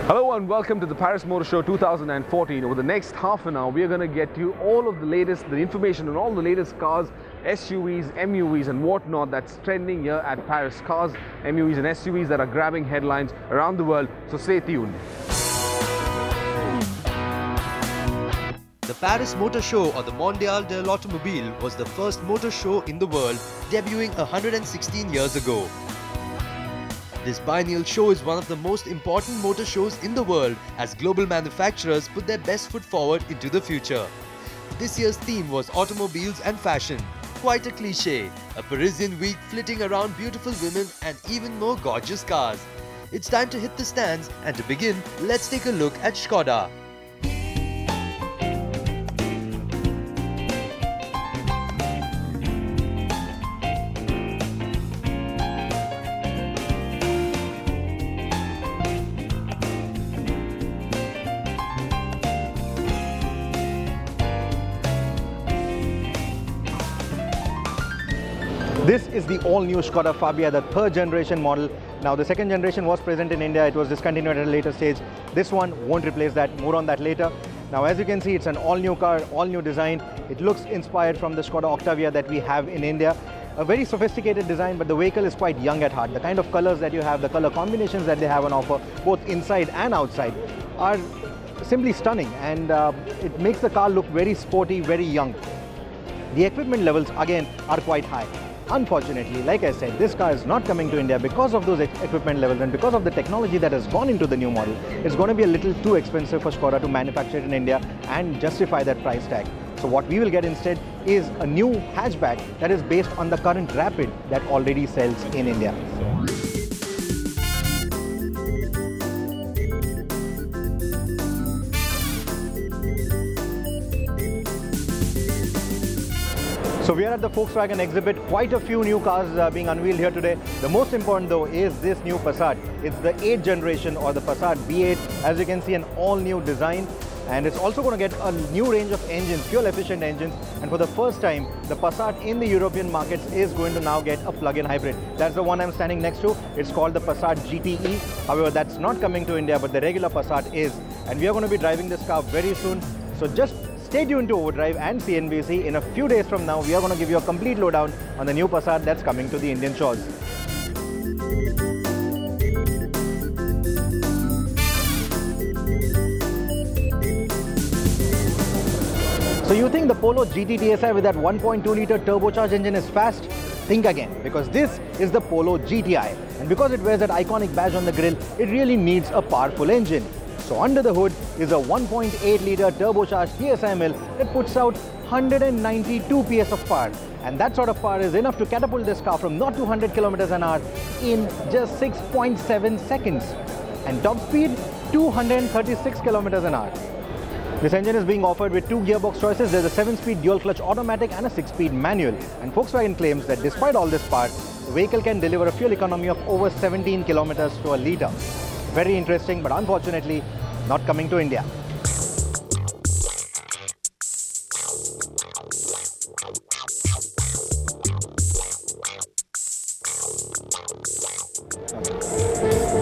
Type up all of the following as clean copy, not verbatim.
Hello and welcome to the Paris Motor Show 2014. Over the next half an hour, we are going to get you all of the latest, the information on all the latest cars, SUVs, MUVs and whatnot that's trending here at Paris. Cars, MUVs and SUVs that are grabbing headlines around the world, so stay tuned. The Paris Motor Show, or the Mondial de l'Automobile, was the first motor show in the world, debuting 116 years ago. This biennial show is one of the most important motor shows in the world as global manufacturers put their best foot forward into the future. This year's theme was automobiles and fashion. Quite a cliché, a Parisian week flitting around beautiful women and even more gorgeous cars. It's time to hit the stands, and to begin, let's take a look at Škoda. This is the all-new Škoda Fabia, the third generation model. Now the second generation was present in India, it was discontinued at a later stage. This one won't replace that, more on that later. Now as you can see, it's an all-new car, all-new design. It looks inspired from the Škoda Octavia that we have in India. A very sophisticated design, but the vehicle is quite young at heart. The kind of colors that you have, the color combinations that they have on offer, both inside and outside, are simply stunning, and it makes the car look very sporty, very young. The equipment levels again are quite high. Unfortunately, like I said, this car is not coming to India because of those equipment levels and because of the technology that has gone into the new model. It's going to be a little too expensive for Škoda to manufacture it in India and justify that price tag. So what we will get instead is a new hatchback that is based on the current Rapid that already sells in India. So we are at the Volkswagen exhibit, quite a few new cars being unveiled here today. The most important though is this new Passat. It's the 8th generation, or the Passat B8. As you can see, an all-new design, and it's also going to get a new range of engines, fuel-efficient engines, and for the first time, the Passat in the European markets is going to now get a plug-in hybrid. That's the one I'm standing next to. It's called the Passat GTE. However, that's not coming to India, but the regular Passat is. And we are going to be driving this car very soon. So just stay tuned to Overdrive and CNBC. In a few days from now, we are going to give you a complete lowdown on the new Passat that's coming to the Indian shores. So you think the Polo GT TSI with that 1.2-litre turbocharged engine is fast? Think again, because this is the Polo GTI. And because it wears that iconic badge on the grille, it really needs a powerful engine. So under the hood is a 1.8-litre turbocharged TSI mill that puts out 192 PS of power. And that sort of power is enough to catapult this car from 0 to 100 km an hour in just 6.7 seconds. And top speed, 236 km an hour. This engine is being offered with two gearbox choices. There's a 7-speed dual-clutch automatic and a 6-speed manual. And Volkswagen claims that despite all this power, the vehicle can deliver a fuel economy of over 17 kilometers to a litre. Very interesting, but unfortunately, not coming to India.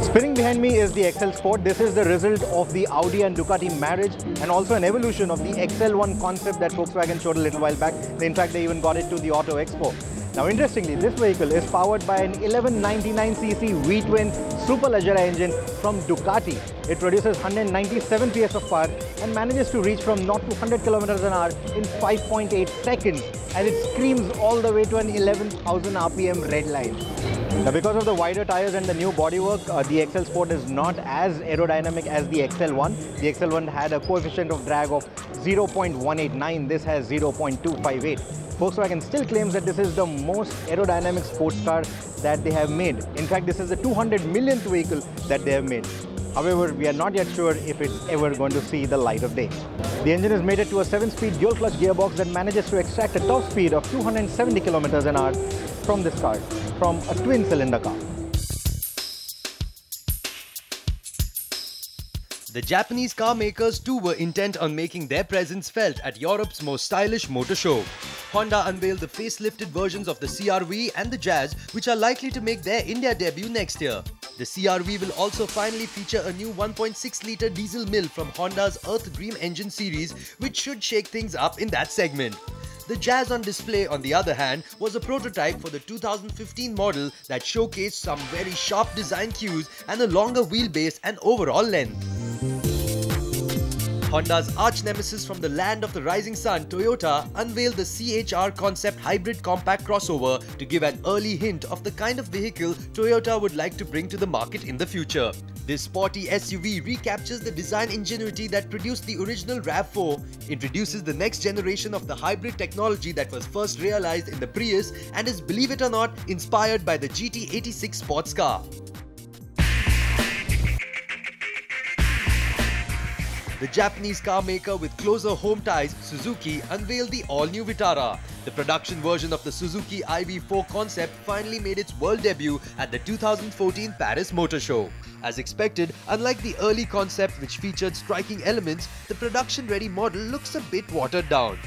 Spinning behind me is the XL Sport. This is the result of the Audi and Ducati marriage, and also an evolution of the XL1 concept that Volkswagen showed a little while back. In fact, they even got it to the Auto Expo. Now interestingly, this vehicle is powered by an 1199cc V-twin Superleggera engine from Ducati. It produces 197 PS of power and manages to reach from 0 to 100 km an hour in 5.8 seconds, and it screams all the way to an 11,000 RPM red line. Now, because of the wider tires and the new bodywork, the XL Sport is not as aerodynamic as the XL1. The XL1 had a coefficient of drag of 0.189. This has 0.258. Volkswagen still claims that this is the most aerodynamic sports car that they have made. In fact, this is the 200 millionth vehicle that they have made. However, we are not yet sure if it's ever going to see the light of day. The engine is mated to a 7-speed dual-clutch gearbox that manages to extract a top speed of 270 kilometers an hour from this car, from a twin-cylinder car. The Japanese car makers too were intent on making their presence felt at Europe's most stylish motor show. Honda unveiled the facelifted versions of the CR-V and the Jazz, which are likely to make their India debut next year. The CR-V will also finally feature a new 1.6-litre diesel mill from Honda's Earth Dream engine series, which should shake things up in that segment. The Jazz on display, on the other hand, was a prototype for the 2015 model that showcased some very sharp design cues and a longer wheelbase and overall length. Honda's arch-nemesis from the land of the rising sun, Toyota, unveiled the CHR concept hybrid compact crossover to give an early hint of the kind of vehicle Toyota would like to bring to the market in the future. This sporty SUV recaptures the design ingenuity that produced the original RAV4, introduces the next generation of the hybrid technology that was first realized in the Prius, and is, believe it or not, inspired by the GT86 sports car. The Japanese car maker with closer home ties, Suzuki, unveiled the all-new Vitara. The production version of the Suzuki IV4 concept finally made its world debut at the 2014 Paris Motor Show. As expected, unlike the early concept which featured striking elements, the production-ready model looks a bit watered down.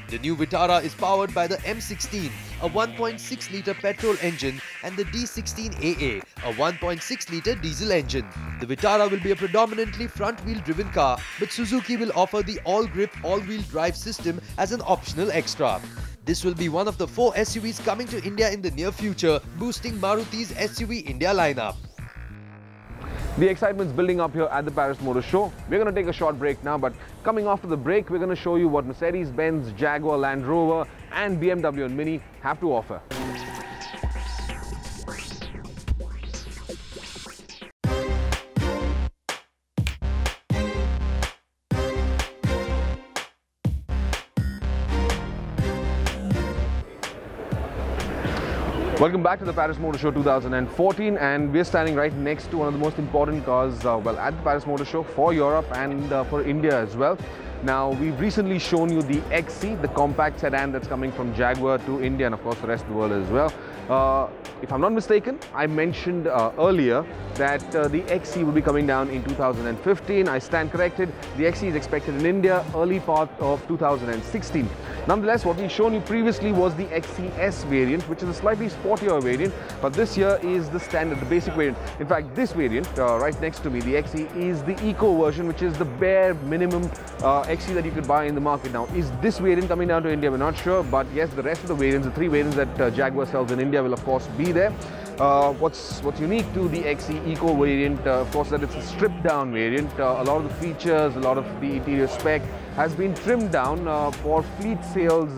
The new Vitara is powered by the M16, a 1.6-litre petrol engine, and the D16AA, a 1.6-litre diesel engine. The Vitara will be a predominantly front-wheel driven car, but Suzuki will offer the all-grip, all-wheel drive system as an optional extra. This will be one of the 4 SUVs coming to India in the near future, boosting Maruti's SUV India lineup. The excitement's building up here at the Paris Motor Show. We're going to take a short break now, but coming after the break, we're going to show you what Mercedes-Benz, Jaguar, Land Rover and BMW and Mini have to offer. Welcome back to the Paris Motor Show 2014, and we're standing right next to one of the most important cars at the Paris Motor Show for Europe and for India as well. Now, we've recently shown you the XC, the compact sedan that's coming from Jaguar to India and of course the rest of the world as well. If I'm not mistaken, I mentioned earlier that the XC will be coming down in 2015. I stand corrected. The XC is expected in India early part of 2016. Nonetheless, what we've shown you previously was the XCS variant, which is a slightly sportier variant, but this here is the standard, the basic variant. In fact, this variant right next to me, the XC, is the Eco version, which is the bare minimum XC that you could buy in the market. Now, is this variant coming down to India? We're not sure, but yes, the rest of the variants, the 3 variants that Jaguar sells in India will of course be there. What's unique to the XC Eco variant, of course, that it's a stripped down variant. A lot of the features, a lot of the interior spec has been trimmed down for fleet sales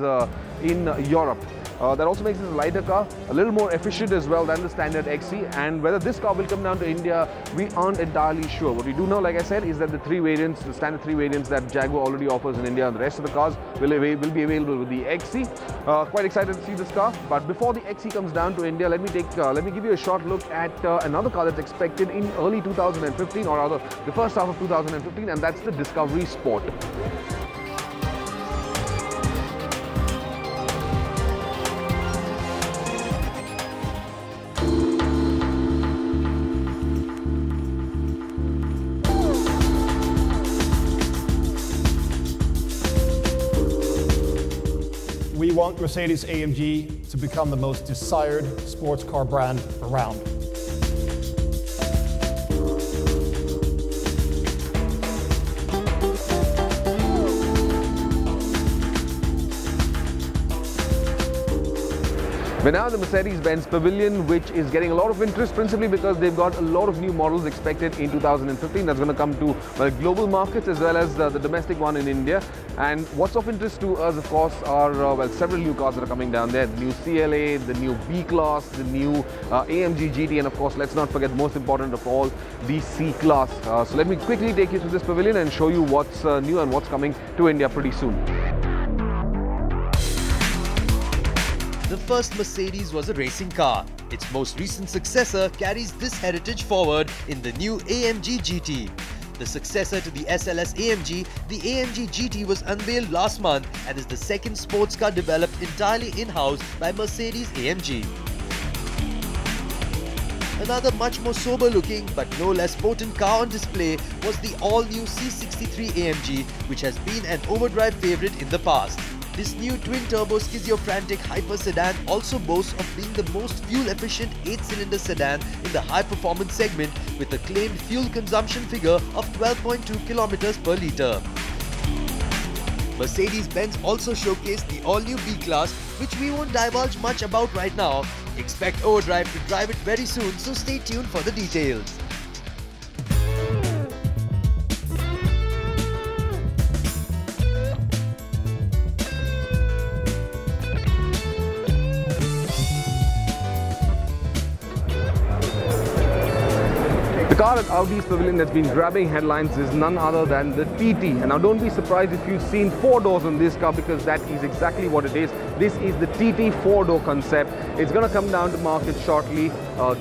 in Europe. That also makes this a lighter car, a little more efficient as well than the standard XC, and whether this car will come down to India, we aren't entirely sure. What we do know, like I said, is that the 3 variants, the standard 3 variants that Jaguar already offers in India, and the rest of the cars will be available with the XC. Quite excited to see this car, but before the XC comes down to India, let me give you a short look at another car that's expected in early 2015, or rather the first half of 2015, and that's the Discovery Sport. We want Mercedes-AMG to become the most desired sports car brand around. We're now at the Mercedes-Benz Pavilion, which is getting a lot of interest, principally because they've got a lot of new models expected in 2015 that's going to come to global markets as well as the domestic one in India. And what's of interest to us, of course, are several new cars that are coming down there. The new CLA, the new B-Class, the new AMG GT, and of course, let's not forget the most important of all, the C-Class. So let me quickly take you through this pavilion and show you what's new and what's coming to India pretty soon. The first Mercedes was a racing car. Its most recent successor carries this heritage forward in the new AMG GT. The successor to the SLS AMG, the AMG GT was unveiled last month and is the second sports car developed entirely in-house by Mercedes-AMG. Another much more sober-looking but no less potent car on display was the all-new C63 AMG, which has been an overdrive favourite in the past. This new twin-turbo schizophrenic hyper sedan also boasts of being the most fuel-efficient 8-cylinder sedan in the high-performance segment with a claimed fuel consumption figure of 12.2 km per litre. Mercedes-Benz also showcased the all-new B-Class, which we won't divulge much about right now. Expect Overdrive to drive it very soon, so stay tuned for the details. The car at Audi's Pavilion that's been grabbing headlines is none other than the TT. And now don't be surprised if you've seen 4 doors on this car, because that is exactly what it is. This is the TT 4-door concept. It's going to come down to market shortly,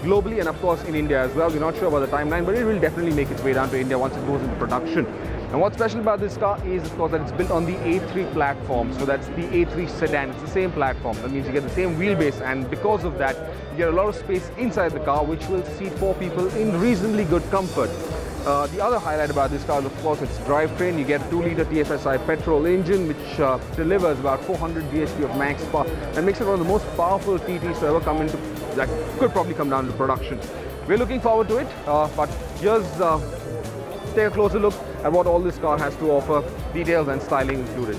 globally and of course in India as well. We're not sure about the timeline, but it will definitely make its way down to India once it goes into production. And what's special about this car is, of course, that it's built on the A3 platform. So that's the A3 sedan. It's the same platform. That means you get the same wheelbase, and because of that, you get a lot of space inside the car, which will seat 4 people in reasonably good comfort. The other highlight about this car is, of course, its drivetrain. You get a 2-litre TFSI petrol engine, which delivers about 400 bhp of max power and makes it one of the most powerful TTs to ever come into, that could probably come down to production. We're looking forward to it, but here's take a closer look at what all this car has to offer, details and styling included.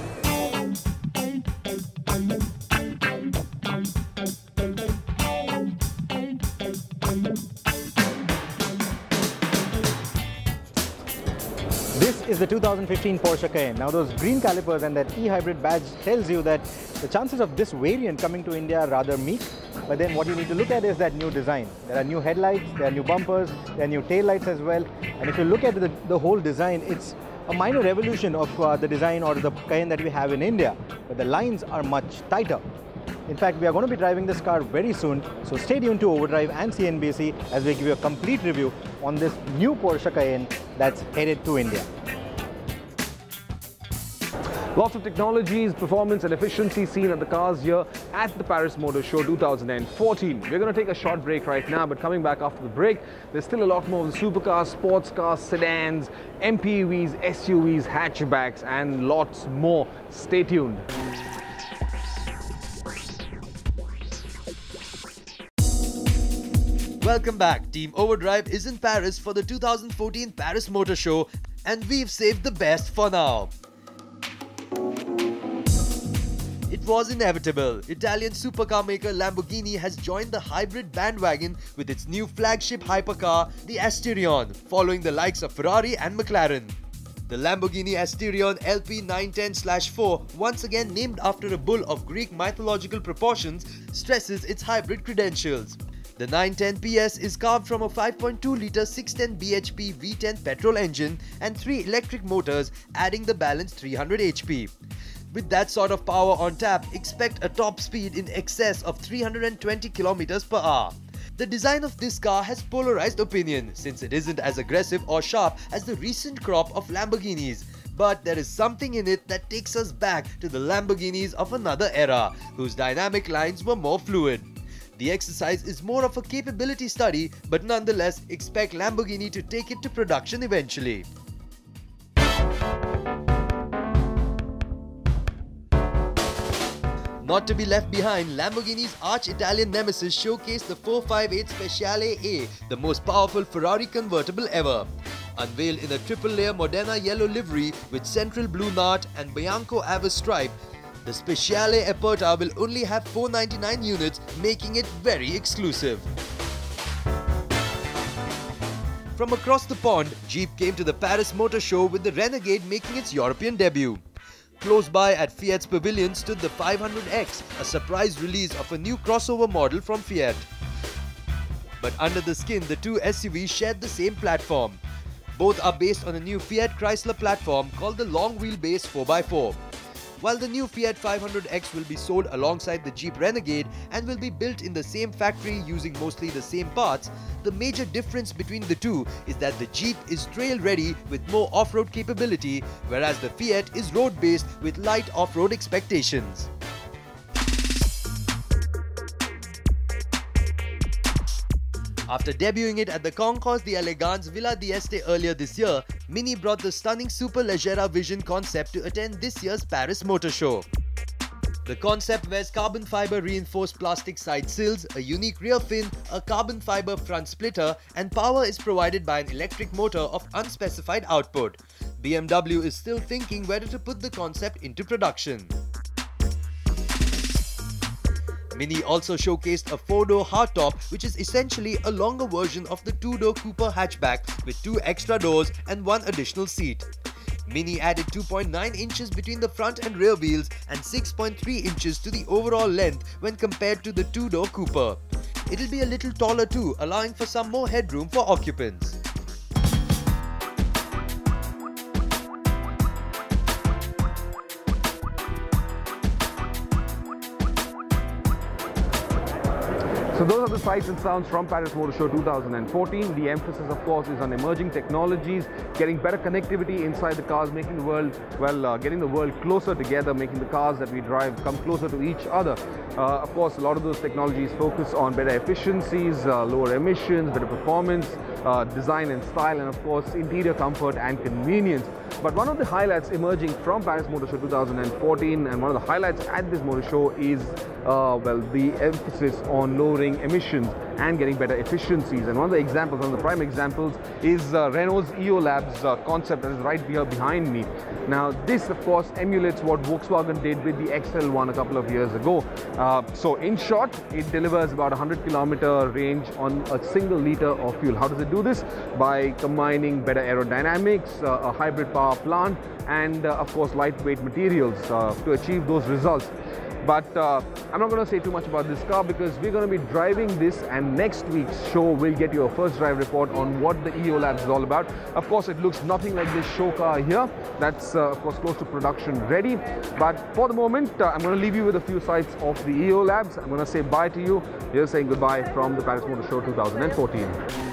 This is the 2015 Porsche Cayenne. Now those green calipers and that e-hybrid badge tells you that the chances of this variant coming to India are rather meek. But then what you need to look at is that new design. There are new headlights, there are new bumpers, there are new taillights as well. And if you look at the whole design, it's a minor evolution of the design or the Cayenne that we have in India. But the lines are much tighter. In fact, we are going to be driving this car very soon. So stay tuned to Overdrive and CNBC as we give you a complete review on this new Porsche Cayenne that's headed to India. Lots of technologies, performance and efficiency seen at the cars here at the Paris Motor Show 2014. We're going to take a short break right now, but coming back after the break, there's still a lot more of the supercars, sports cars, sedans, MPVs, SUVs, hatchbacks and lots more. Stay tuned. Welcome back. Team Overdrive is in Paris for the 2014 Paris Motor Show, and we've saved the best for now. It was inevitable. Italian supercar maker Lamborghini has joined the hybrid bandwagon with its new flagship hypercar, the Asturion, following the likes of Ferrari and McLaren. The Lamborghini Asturion LP910/4, once again named after a bull of Greek mythological proportions, stresses its hybrid credentials. The 910 PS is carved from a 5.2-litre 610 bhp V10 petrol engine and 3 electric motors, adding the balanced 300 HP. With that sort of power on tap, expect a top speed in excess of 320 km per hour. The design of this car has polarized opinion, since it isn't as aggressive or sharp as the recent crop of Lamborghinis. But there is something in it that takes us back to the Lamborghinis of another era, whose dynamic lines were more fluid. The exercise is more of a capability study, but nonetheless expect Lamborghini to take it to production eventually. Not to be left behind, Lamborghini's arch-Italian nemesis showcased the 458 Speciale A, the most powerful Ferrari convertible ever. Unveiled in a triple-layer Modena yellow livery with central blue knot and Bianco Avis stripe, The Speciale Aperta will only have 499 units, making it very exclusive. From across the pond, Jeep came to the Paris Motor Show with the Renegade making its European debut. Close by at Fiat's pavilion stood the 500X, a surprise release of a new crossover model from Fiat. But under the skin, the two SUVs shared the same platform. Both are based on a new Fiat Chrysler platform called the Long Wheelbase 4x4. While the new Fiat 500X will be sold alongside the Jeep Renegade and will be built in the same factory using mostly the same parts, the major difference between the two is that the Jeep is trail-ready with more off-road capability, whereas the Fiat is road-based with light off-road expectations. After debuting it at the Concours d'Elegance Villa d'Este earlier this year, Mini brought the stunning Superleggera Vision concept to attend this year's Paris Motor Show. The concept wears carbon fiber reinforced plastic side sills, a unique rear fin, a carbon fiber front splitter, and power is provided by an electric motor of unspecified output. BMW is still thinking whether to put the concept into production. Mini also showcased a 4-door hardtop, which is essentially a longer version of the 2-door Cooper hatchback with 2 extra doors and 1 additional seat. Mini added 2.9 inches between the front and rear wheels and 6.3 inches to the overall length when compared to the 2-door Cooper. It'll be a little taller too, allowing for some more headroom for occupants. So those are the sights and sounds from Paris Motor Show 2014. The emphasis, of course, is on emerging technologies, getting better connectivity inside the cars, making the world, getting the world closer together, making the cars that we drive come closer to each other. Of course, a lot of those technologies focus on better efficiencies, lower emissions, better performance, design and style, and of course, interior comfort and convenience. But one of the highlights emerging from Paris Motor Show 2014, and one of the highlights at this motor show is the emphasis on lowering emissions and getting better efficiencies. And one of the examples, one of the prime examples, is Renault's EOLabs concept that is right here behind me. Now, this, of course, emulates what Volkswagen did with the XL1 a couple of years ago. So, in short, it delivers about 100-kilometer range on a single liter of fuel. How does it do this? By combining better aerodynamics, a hybrid power plant, and of course, lightweight materials to achieve those results. But I'm not going to say too much about this car because we're going to be driving this, and next week's show will get you a first drive report on what the EOLabs is all about. Of course, it looks nothing like this show car here. That's of course close to production ready. But for the moment, I'm going to leave you with a few sights of the EOLabs. I'm going to say bye to you. Here's saying goodbye from the Paris Motor Show 2014.